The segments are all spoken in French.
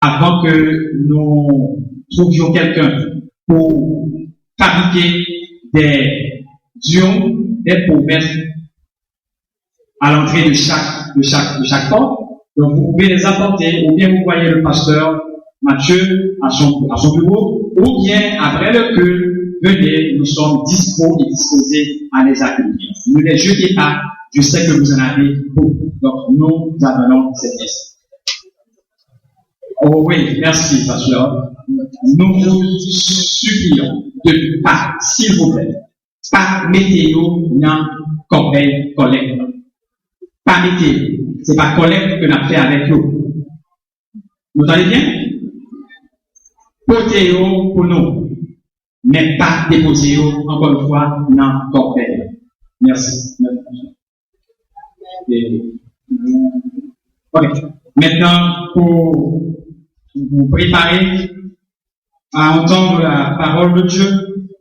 avant que nous trouvions quelqu'un pour fabriquer des dions, des promesses à l'entrée de chaque porte. Donc, vous pouvez les apporter, ou bien vous voyez le pasteur Mathieu à son bureau, ou bien après le culte, venez, nous sommes disposés à les accueillir. Ne les jetez pas, je sais que vous en avez beaucoup. Donc, nous appelons cette liste. Oh oui, merci, pasteur. Nous vous supplions de pas, s'il vous plaît, pas mettez-nous dans corbeille collecte. Pas mettez-nous. C'est pas collecte que nous avons fait avec nous. Vous entendez bien? Portez-nous pour nous, mais pas déposez-nous encore une fois dans corbeille. Merci. Ok. Maintenant, pour vous préparer à entendre la parole de Dieu,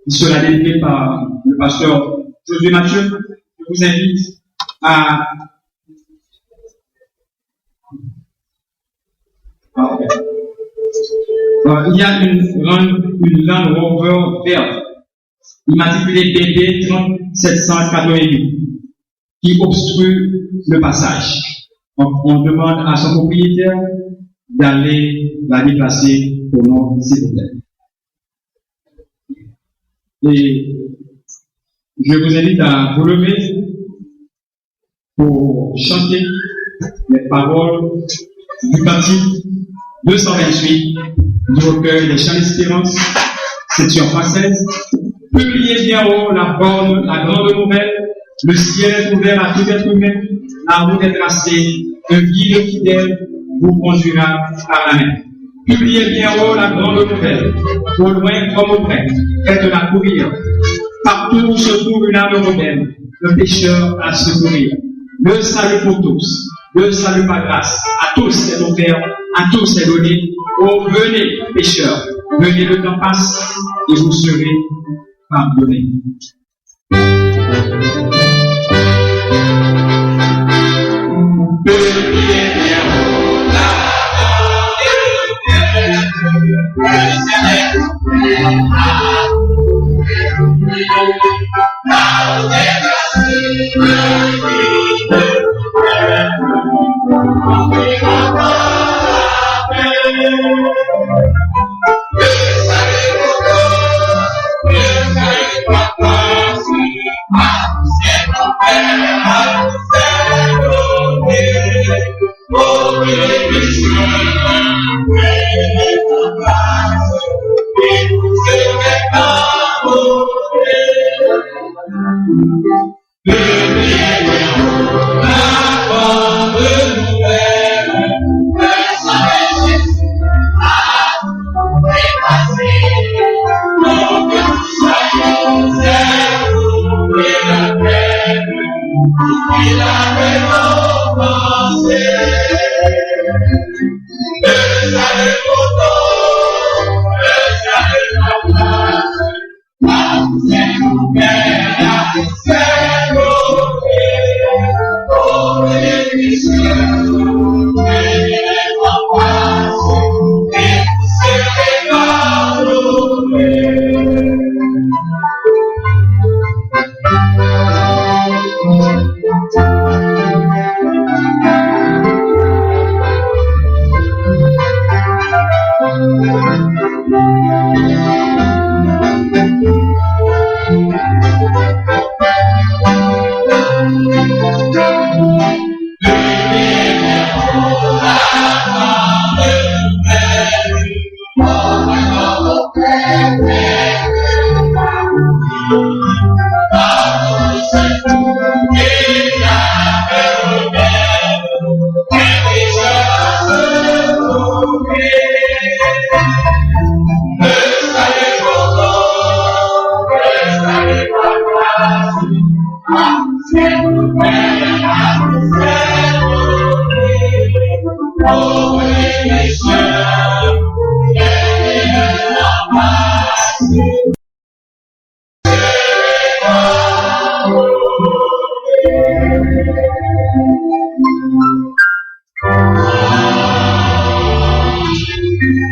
qui sera délivrée par le pasteur Josué Mathieu, je vous invite à il y a une Land Rover verte, immatriculée BD 3788, qui obstrue le passage. Donc, on demande à son propriétaire d'aller la déplacer pour nous, s'il vous plaît. Et je vous invite à vous lever pour chanter les paroles du cantique 228 du recueil des chants d'espérance, section française. Publiez bien haut la grande nouvelle, le ciel est ouvert à tout être humain, la route est tracée, un guide fidèle vous conduira par la main. Publiez bien haut la grande nouvelle, au loin comme au près, faites-la courir. Partout se trouve une âme rebelle, le pécheur à secourir. Le salut pour tous, le salut par grâce, à tous est offert, à tous est donné. Oh, venez, pécheurs, venez, le temps passe, et vous serez pardonnés.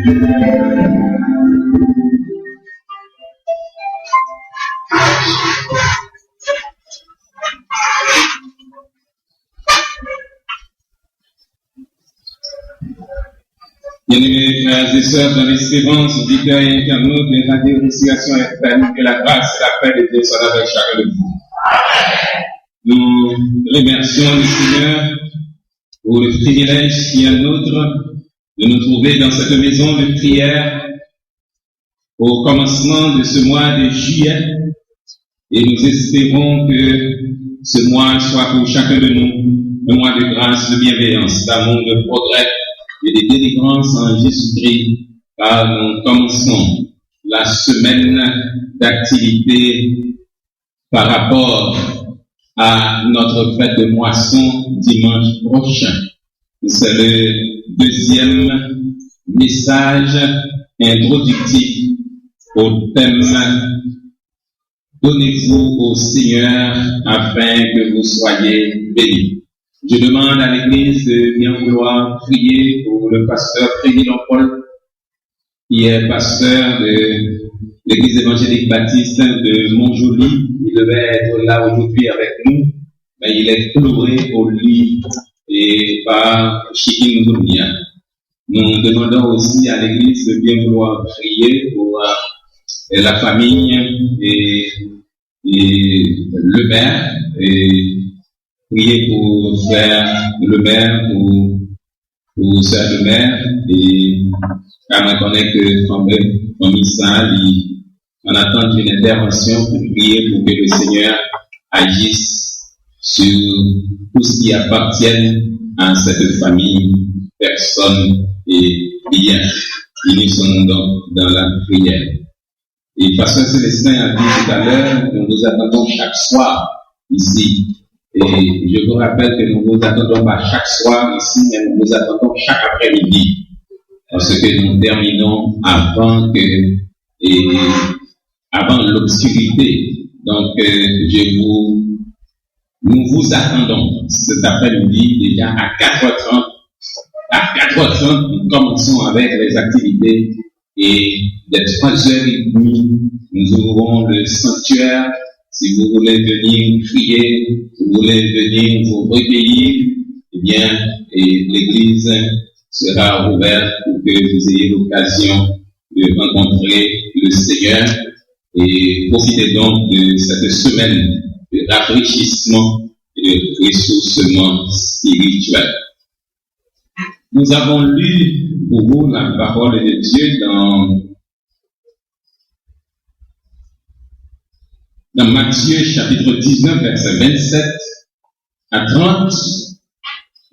Bien-aimés frères et sœurs, dans l'espérance, auditeurs et internautes de Radio Récitation FM, que la grâce et la paix de Dieu soient avec chacun de vous. Nous remercions le Seigneur pour le privilège qui est le nôtre de nous trouver dans cette maison de prière au commencement de ce mois de juillet, et nous espérons que ce mois soit pour chacun de nous un mois de grâce, de bienveillance, d'amour, de progrès et de délivrance en Jésus-Christ, car nous commençons la semaine d'activité par rapport à notre fête de moisson dimanche prochain. C'est le deuxième message introductif au thème « Donnez-vous au Seigneur afin que vous soyez bénis ». Je demande à l'Église de bien vouloir prier pour le pasteur Président Paul, qui est pasteur de l'Église évangélique baptiste de Montjoly. Il devait être là aujourd'hui avec nous, mais il est pleuré au lit et par chikungunya. Nous demandons aussi à l'Église de bien vouloir prier pour la famille et le maire, et prier pour frère le maire, pour sœur le maire, et car on connaît que famille ça, on attend une intervention pour prier pour que le Seigneur agisse sur tout ce qui appartient à cette famille, personne et bien. Et nous sommes dans la prière. Et Pasteur Célestin a dit tout à l'heure, nous nous attendons chaque soir ici. Et je vous rappelle que nous nous attendons pas chaque soir ici, mais nous nous attendons chaque après-midi. Parce que nous terminons avant l'obscurité. Donc, nous vous attendons cet après-midi déjà à 4h30. À 4h30, nous commençons avec les activités et dès 3h30, nous ouvrons le sanctuaire. Si vous voulez venir prier, vous voulez venir vous recueillir, eh bien, l'église sera ouverte pour que vous ayez l'occasion de rencontrer le Seigneur, et profitez donc de cette semaine de rafraîchissement et de ressourcement spirituel. Nous avons lu pour vous la parole de Dieu dans Matthieu chapitre 19, verset 27 à 30,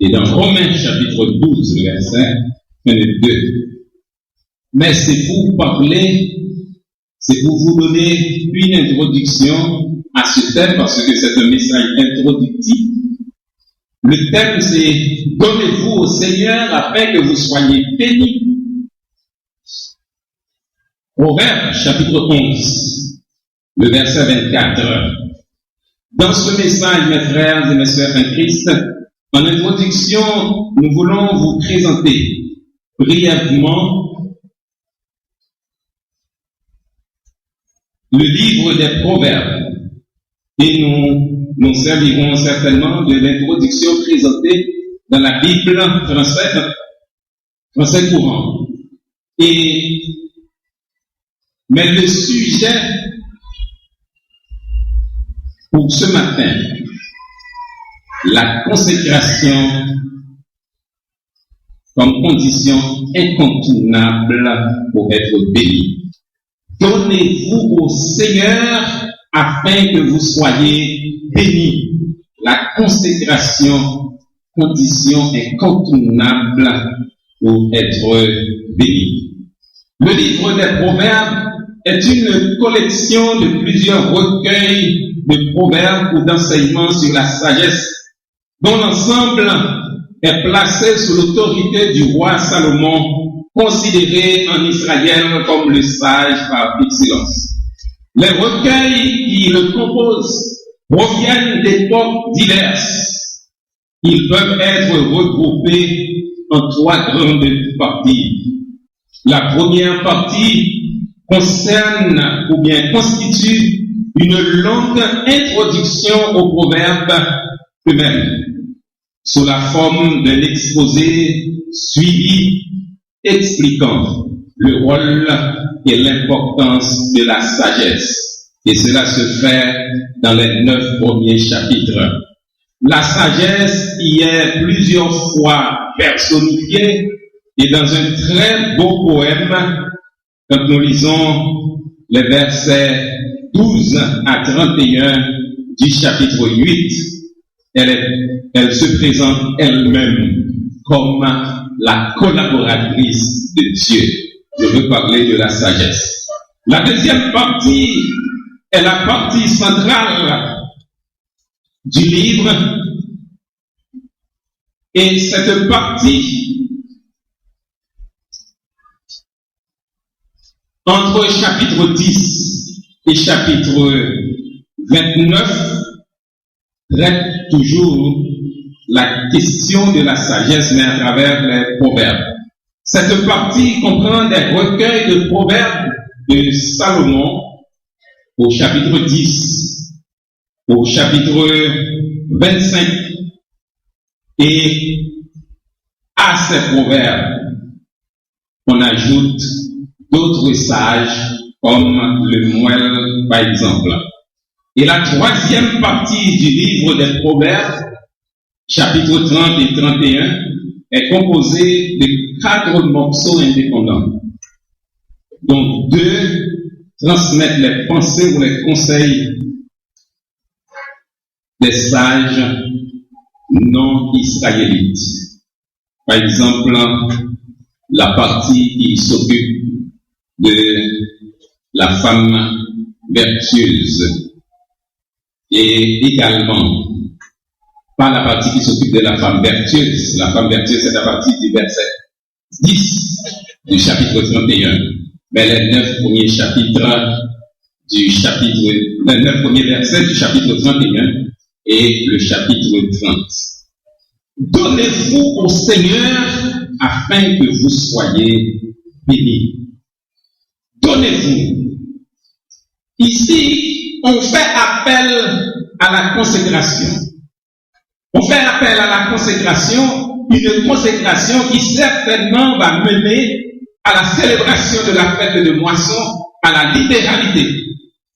et dans Romains chapitre 12, verset 22. Mais c'est pour parler, c'est pour vous donner une introduction à ce thème, parce que c'est un message introductif. Le thème, c'est « Donnez-vous au Seigneur afin que vous soyez bénis ». Proverbe chapitre 11, le verset 24. Dans ce message, mes frères et mes sœurs en Christ, en introduction, nous voulons vous présenter brièvement le livre des Proverbes, et nous servirons certainement de l'introduction présentée dans la Bible français courant. Mais le sujet pour ce matin, la consécration comme condition incontournable pour être béni. Donnez-vous au Seigneur afin que vous soyez bénis. La consécration, condition incontournable pour être béni. Le livre des Proverbes est une collection de plusieurs recueils de proverbes ou d'enseignements sur la sagesse, dont l'ensemble est placé sous l'autorité du roi Salomon, considéré en Israël comme le sage par excellence. Les recueils qui le composent proviennent d'époques diverses. Ils peuvent être regroupés en trois grandes parties. La première partie concerne ou bien constitue une longue introduction aux proverbes eux-mêmes, sous la forme d'un exposé suivi expliquant le rôle et l'importance de la sagesse. Et cela se fait dans les 9 premiers chapitres. La sagesse y est plusieurs fois personnifiée et dans un très beau poème, quand nous lisons les versets 12 à 31 du chapitre 8, elle se présente elle-même comme la collaboratrice de Dieu. Je veux parler de la sagesse. La deuxième partie est la partie centrale du livre, et cette partie, entre chapitre 10 et chapitre 29, traite toujours la question de la sagesse, mais à travers les proverbes. Cette partie comprend des recueils de proverbes de Salomon au chapitre 10, au chapitre 25, et à ces proverbes, on ajoute d'autres sages comme le Moël par exemple. Et la troisième partie du livre des proverbes, chapitre 30 et 31, est composée de 4 morceaux indépendants, dont 2 transmettent les pensées ou les conseils des sages non israélites. Par exemple, la partie qui s'occupe de la femme vertueuse, et également pas la partie qui s'occupe de la femme vertueuse. La femme vertueuse, c'est la partie du verset 10 du chapitre 31. Mais les 9 premiers chapitres les 9 premiers versets du chapitre 31 et le chapitre 30. Donnez-vous au Seigneur afin que vous soyez bénis. Donnez-vous. Ici, on fait appel à la consécration. On fait appel à la consécration, une consécration qui certainement va mener à la célébration de la fête de moisson, à la libéralité.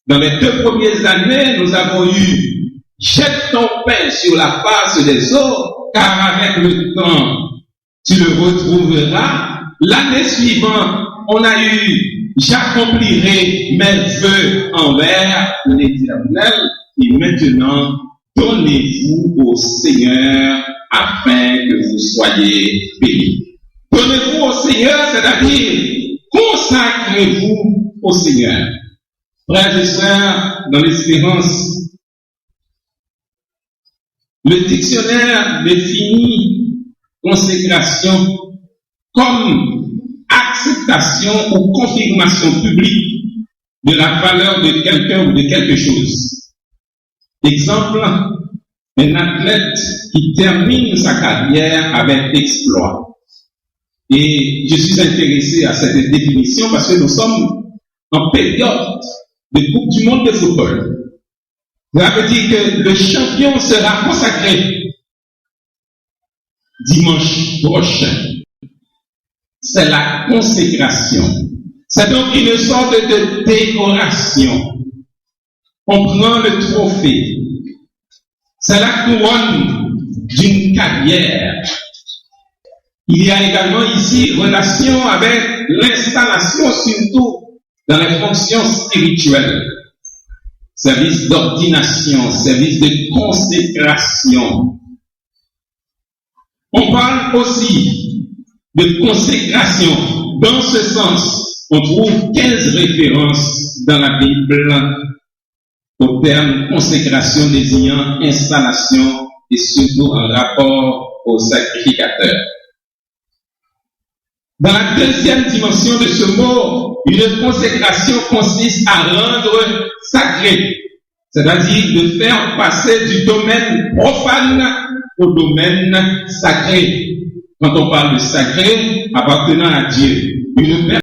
Dans les 2 premières années, nous avons eu « Jette ton pain sur la face des eaux, car avec le temps, tu le retrouveras. » L'année suivante, on a eu « J'accomplirai mes vœux envers l'Éternel. » Et maintenant, donnez-vous au Seigneur afin que vous soyez bénis. Donnez-vous au Seigneur, c'est-à-dire consacrez-vous au Seigneur. Frères et sœurs, dans l'espérance, le dictionnaire définit consécration comme acceptation ou confirmation publique de la valeur de quelqu'un ou de quelque chose. Exemple, un athlète qui termine sa carrière avec exploit. Et je suis intéressé à cette définition parce que nous sommes en période de Coupe du monde de football. Ça veut dire que le champion sera consacré dimanche prochain. C'est la consécration. C'est donc une sorte de décoration. On prend le trophée. C'est la couronne d'une carrière. Il y a également ici relation avec l'installation, surtout dans les fonctions spirituelles. Service d'ordination, service de consécration. On parle aussi de consécration. Dans ce sens, on trouve 15 références dans la Bible au terme consécration désignant installation et surtout en rapport au sacrificateur. Dans la deuxième dimension de ce mot, une consécration consiste à rendre sacré, c'est-à-dire de faire passer du domaine profane au domaine sacré. Quand on parle de sacré, appartenant à Dieu, une